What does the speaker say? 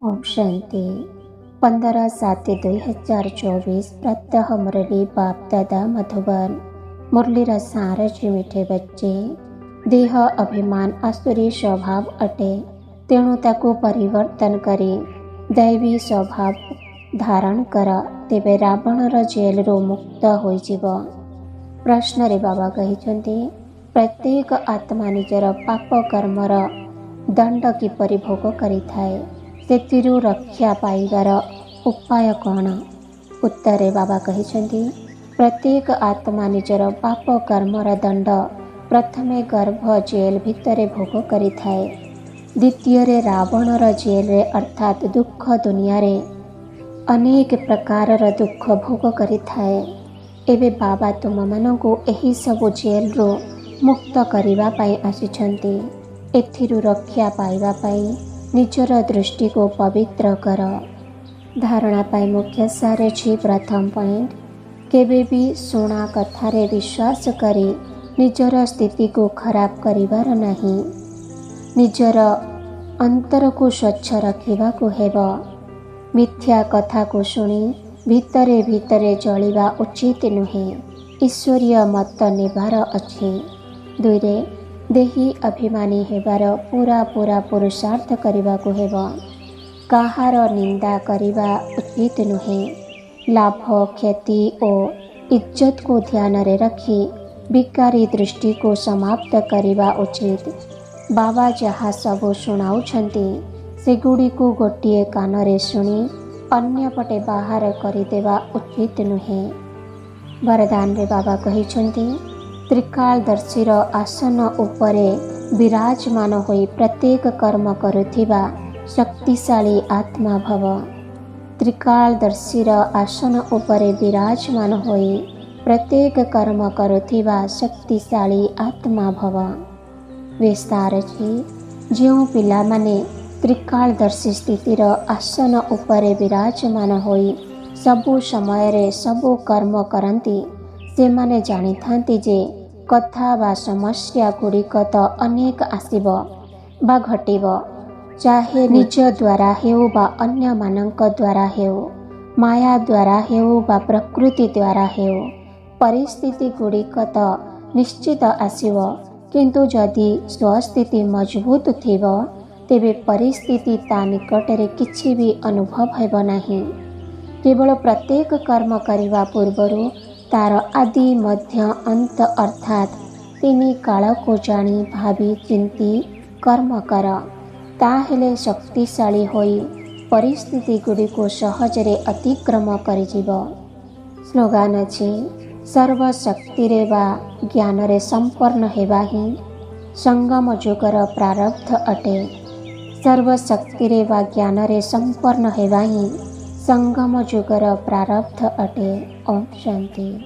ओम शांति 15/7/2024 प्रत्यह मुरली बाप दादा मधुबन। मुरलीर सार जी मीठे बच्चे। देह अभिमान आसुरी स्वभाव अटे, तेणु ताकू परिवर्तन करी दैवी स्वभाव धारण कर, तेबे रावणर जेलरू मुक्त होइजिब। प्रश्न रे बाबा कहिछन्ति, प्रत्येक आत्मा निजर पाप कर्मर दंड किपरि भोग करिथाए, सेतिरू रक्षा पाइबार उपाय कौन? उत्तरे बाबा कहिछन्ति, प्रत्येक आत्मा निजर पाप कर्मर दंड प्रथमे गर्भ जेल भितरे भोग करिथाए, द्वितीय रे रावणर जेल रे अर्थात दुख दुनिया रे अनेक प्रकारर दुख भोग करिथाए। एबे बाबा तुम मानंकु एही सबु जेल रो मुक्त करिबा पाई आसिछन्ति। एथिरू रक्षा पाइबा पाई निजर दृष्टि को पवित्र कर। धारणा पाई मुख्य सार छी। प्रथम पॉइंट, केबे भी शुणा कथारे विश्वास करी निजर स्थिति को खराब करिबार नहीं। निजर अंतर को स्वच्छ रखिबा को हेबो। मिथ्या कथा को शुणी भितरे भितरे जलिबा उचित नुहे। ईश्वरीय मत नेबार अछि। दुईरे देही अभिमानी हेबार पूरा पूरा पुरुषार्थ करिबा को हेबो। काहार निंदा करिबा उचित नुहे। लाभ क्षति और इज्जत को ध्यान रे रखी विकारी दृष्टि को समाप्त करिबा उचित। बाबा जहाँ सबो शुणाउछन्ति सेगुड़ी को गोटिए कान रे शुणी अन्य पटे बाहर करिदेवा उचित नुहे। वरदान रे बाबा कहिछन्ति, त्रिकालदर्शीर आसन उपरे विराजमान होई प्रत्येक कर्म करुथिबा शक्तिशाली आत्मा भव। त्रिकालदर्शीर आसन उपरे विराजमान होई प्रत्येक कर्म करुथिबा शक्तिशाली आत्मा भव। विस्तार छी, जो पिला माने त्रिकालदर्शी स्थितिर आसन उपरे विराजमान होई सबु समय रे सबु कर्म करंती, से माने जानी थांती जे कथा बा समस्या गुड़िक तो अनेक आसिब बा घटिब, चाहे निज द्वारा हेउ बा अन्य मानक द्वारा हेउ, माया द्वारा हेउ बा प्रकृति द्वारा हेउ। परिस्थिति गुड़िक तो निश्चित आसिब, किंतु जदि स्वस्थिति मजबूत थिब तेबे परिस्थिति ता निकटरे किछि भी अनुभव हेब नाही। केवल प्रत्येक कर्म करिवा पूर्वरु तार आदि मध्य अंत अर्थात तीनी काल को जानी भावी चिंती कर्म कर, ताहेले शक्तिशाली होई परिस्थिति गुड़ी को सहजरे अतिक्रम करिजिब। स्लोगान अछि, सर्वशक्ति रे बा ज्ञान रे संपन्न हेबा ही संगम जुगर प्रारब्ध अटे। सर्वशक्ति रे बा ज्ञान रे संपन्न हेबा ही संगम जुगर प्रारब्ध अटे। ओम शांति।